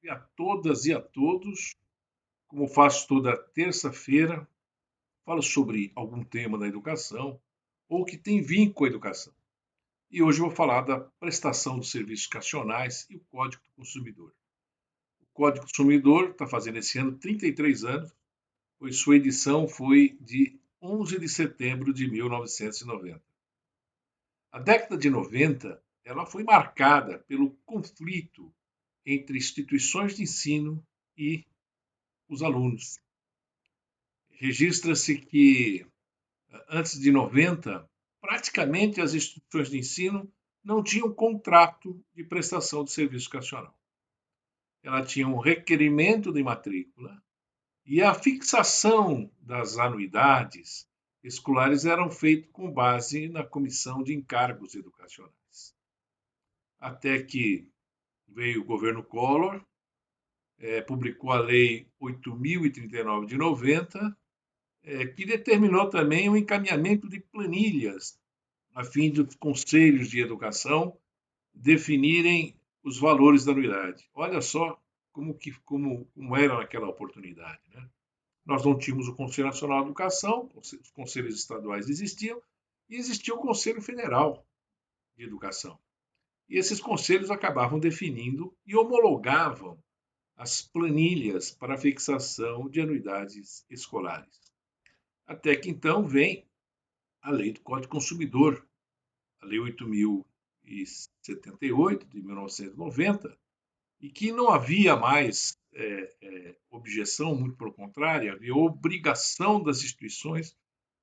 E a todas e a todos, como faço toda terça-feira, falo sobre algum tema da educação ou que tem vínculo com a educação. E hoje eu vou falar da prestação dos serviços educacionais e o Código do Consumidor. O Código do Consumidor está fazendo esse ano 33 anos, pois sua edição foi de 11 de setembro de 1990. A década de 90 ela foi marcada pelo conflito entre instituições de ensino e os alunos. Registra-se que, antes de 90, praticamente as instituições de ensino não tinham contrato de prestação de serviço educacional. Ela tinha um requerimento de matrícula e a fixação das anuidades escolares eram feitas com base na comissão de encargos educacionais. Até que veio o governo Collor, publicou a Lei 8.039 de 90, que determinou também o encaminhamento de planilhas, a fim dos conselhos de educação definirem os valores da anuidade. Olha só como era naquela oportunidade. Né? Nós não tínhamos o Conselho Nacional de Educação, os conselhos estaduais existiam, e existia o Conselho Federal de Educação. E esses conselhos acabavam definindo e homologavam as planilhas para a fixação de anuidades escolares. Até que então vem a Lei do Código Consumidor, a Lei 8.078 de 1990, e que não havia mais objeção, muito pelo contrário, havia obrigação das instituições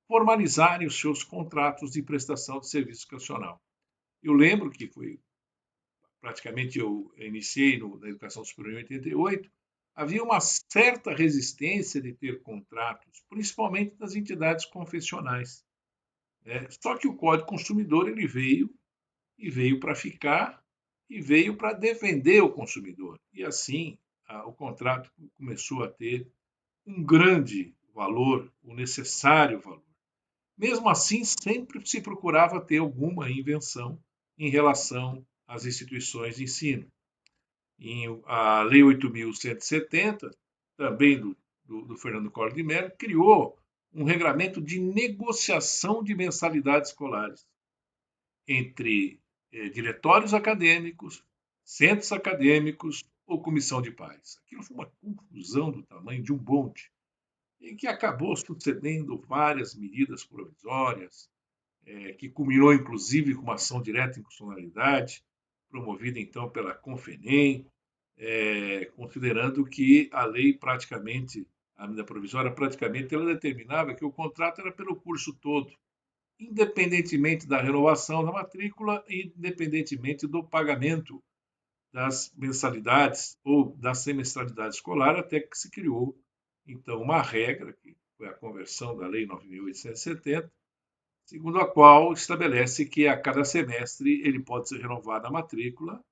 formalizarem os seus contratos de prestação de serviço educacional. Eu lembro que foi praticamente eu iniciei na educação superior em 88, havia uma certa resistência de ter contratos, principalmente das entidades confessionais. Só que o Código Consumidor ele veio para ficar e veio para defender o consumidor. E assim o contrato começou a ter um grande valor, o necessário valor. Mesmo assim, sempre se procurava ter alguma invenção em relação às instituições de ensino. A Lei 8.170, também do Fernando Collor de Mello, criou um regramento de negociação de mensalidades escolares entre diretórios acadêmicos, centros acadêmicos ou comissão de pais. Aquilo foi uma confusão do tamanho de um bonde, em que acabou sucedendo várias medidas provisórias, que culminou inclusive com uma ação direta em constitucionalidade, promovida então pela Confenem, considerando que a lei praticamente, a medida provisória praticamente, ela determinava que o contrato era pelo curso todo, independentemente da renovação da matrícula e independentemente do pagamento das mensalidades ou da semestralidade escolar, até que se criou, então, uma regra, que foi a conversão da Lei 9.870, segundo a qual estabelece que a cada semestre ele pode ser renovada a matrícula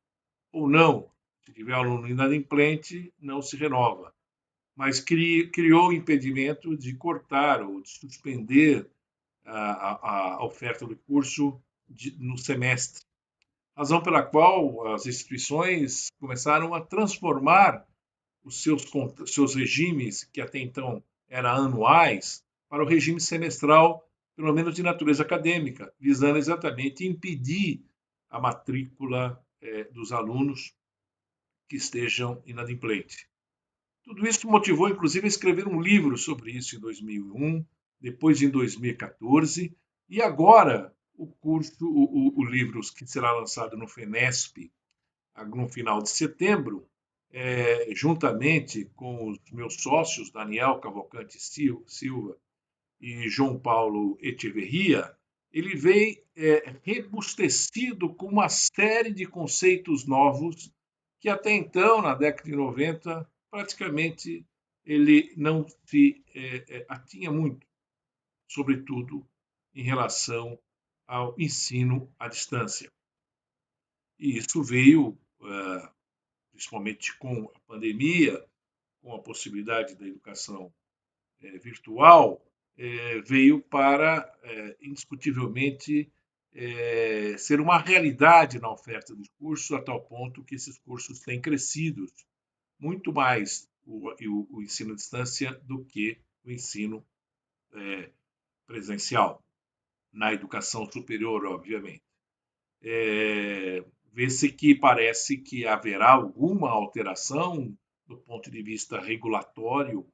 ou não. Se tiver aluno inadimplente, não se renova. Mas criou o impedimento de cortar ou de suspender a oferta do curso no semestre. Razão pela qual as instituições começaram a transformar os seus regimes, que até então eram anuais, para o regime semestral, pelo menos de natureza acadêmica, visando exatamente impedir a matrícula dos alunos que estejam inadimplentes. Tudo isso motivou, inclusive, a escrever um livro sobre isso em 2001, depois em 2014, e agora o livro que será lançado no FENESP no final de setembro, juntamente com os meus sócios, Daniel Cavalcante Silva e João Paulo Echeverria, ele veio rebustecido com uma série de conceitos novos que até então, na década de 90, praticamente ele não se atinha muito, sobretudo em relação ao ensino à distância. E isso veio, principalmente com a pandemia, com a possibilidade da educação virtual, veio para, indiscutivelmente, ser uma realidade na oferta dos cursos, a tal ponto que esses cursos têm crescido muito mais o ensino à distância do que o ensino presencial, na educação superior, obviamente. Vê-se que parece que haverá alguma alteração do ponto de vista regulatório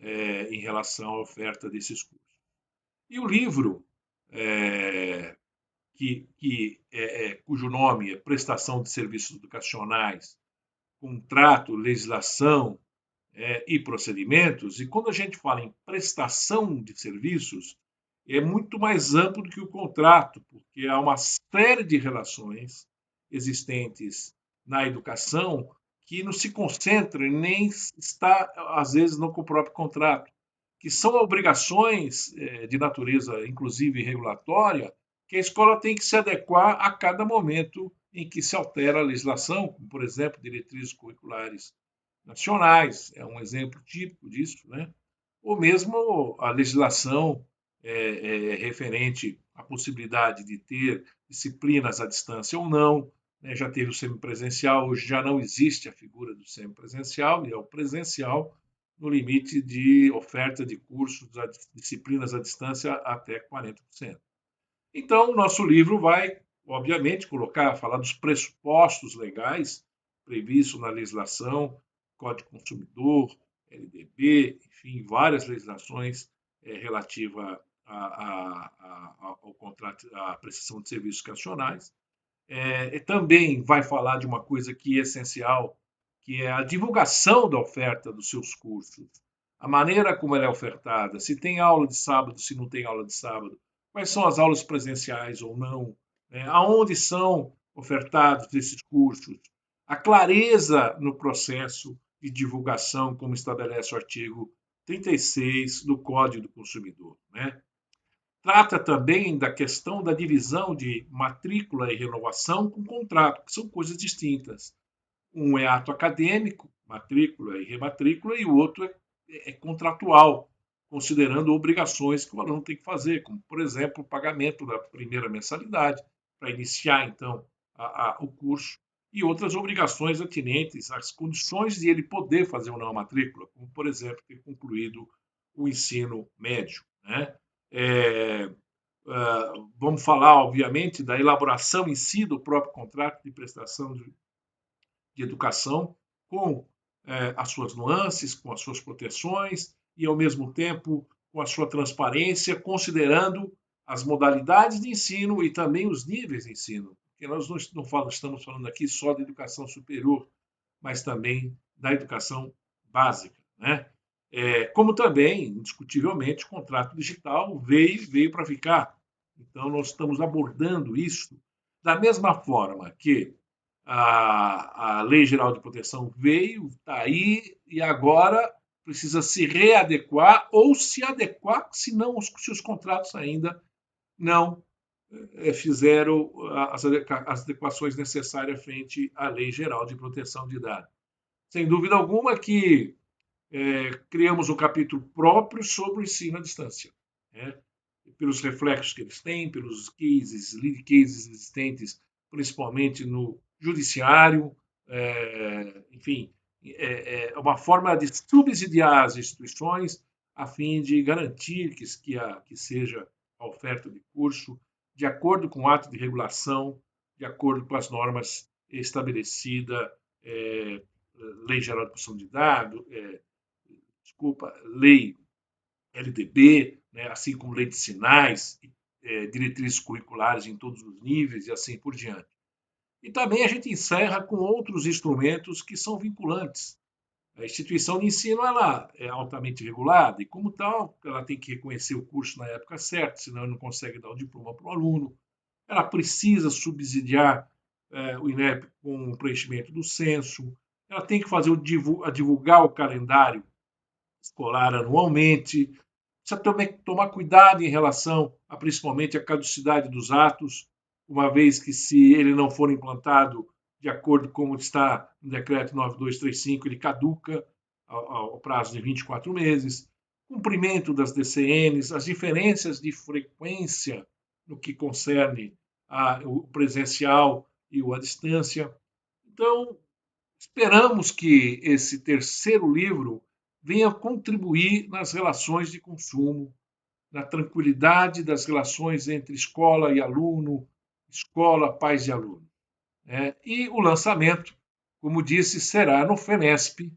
em relação à oferta desses cursos. E o livro, cujo nome é Prestação de Serviços Educacionais, Contrato, Legislação e Procedimentos, e quando a gente fala em prestação de serviços, é muito mais amplo do que o contrato, porque há uma série de relações existentes na educação que não se concentram e nem está, às vezes, no próprio contrato, que são obrigações de natureza, inclusive regulatória, que a escola tem que se adequar a cada momento em que se altera a legislação, como, por exemplo, diretrizes curriculares nacionais, é um exemplo típico disso, né? Ou mesmo a legislação referente à possibilidade de ter disciplinas à distância ou não, né? Já teve o semipresencial, hoje já não existe a figura do semipresencial, e é o presencial no limite de oferta de cursos, disciplinas à distância até 40%. Então, o nosso livro vai, obviamente, falar dos pressupostos legais previstos na legislação, Código Consumidor, LDB, enfim, várias legislações relativas ao contrato, à prestação de serviços educacionais. Também vai falar de uma coisa que é essencial, que é a divulgação da oferta dos seus cursos, a maneira como ela é ofertada, se tem aula de sábado, se não tem aula de sábado, quais são as aulas presenciais ou não, né? Aonde são ofertados esses cursos, a clareza no processo de divulgação, como estabelece o artigo 36 do Código do Consumidor, né? Trata também da questão da divisão de matrícula e renovação com contrato, que são coisas distintas. Um é ato acadêmico, matrícula e rematrícula, e o outro é contratual, considerando obrigações que o aluno tem que fazer, como, por exemplo, o pagamento da primeira mensalidade, para iniciar, então, o curso, e outras obrigações atinentes às condições de ele poder fazer ou não a matrícula, como, por exemplo, ter concluído o ensino médio, né? É, vamos falar, obviamente, da elaboração em si do próprio contrato de prestação de educação, com as suas nuances, com as suas proteções e, ao mesmo tempo, com a sua transparência, considerando as modalidades de ensino e também os níveis de ensino. Porque nós não estamos falando aqui só de educação superior, mas também da educação básica, né? Como também, indiscutivelmente, o contrato digital veio para ficar. Então, nós estamos abordando isso da mesma forma que a Lei Geral de Proteção veio, está aí, e agora precisa se readequar ou se adequar, se os contratos ainda não fizeram as adequações necessárias frente à Lei Geral de Proteção de Dados. Sem dúvida alguma que criamos um capítulo próprio sobre o ensino à distância, né? Pelos reflexos que eles têm, pelos lead cases existentes, principalmente no judiciário, enfim, é uma forma de subsidiar as instituições a fim de garantir que seja a oferta de curso de acordo com o ato de regulação, de acordo com as normas estabelecidas, Lei Geral de Proteção de Dados, Lei LDB, né, assim como lei de sinais, diretrizes curriculares em todos os níveis e assim por diante. E também a gente encerra com outros instrumentos que são vinculantes. A instituição de ensino ela é altamente regulada e, como tal, ela tem que reconhecer o curso na época certa, senão não consegue dar o diploma para o aluno. Ela precisa subsidiar o INEP com o preenchimento do censo. Ela tem que fazer divulgar o calendário escolar anualmente. Precisa também tomar cuidado em relação a principalmente a caducidade dos atos, uma vez que se ele não for implantado de acordo com o que está no decreto 9235, ele caduca ao prazo de 24 meses. Cumprimento das DCNs, as diferenças de frequência no que concerne o presencial e a distância. Então, Esperamos que esse terceiro livro venha contribuir nas relações de consumo, na tranquilidade das relações entre escola e aluno, escola, pais e aluno. E o lançamento, como disse, será no FENESP,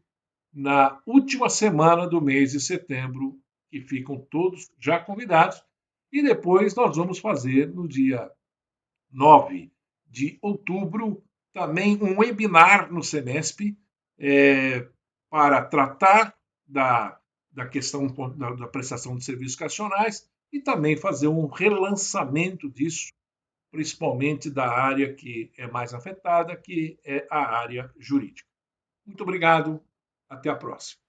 na última semana do mês de setembro, que ficam todos já convidados, e depois nós vamos fazer no dia 9 de outubro também um webinar no Senesp para tratar da questão da prestação de serviços educacionais e também fazer um relançamento disso, principalmente da área que é mais afetada, que é a área jurídica. Muito obrigado, até a próxima.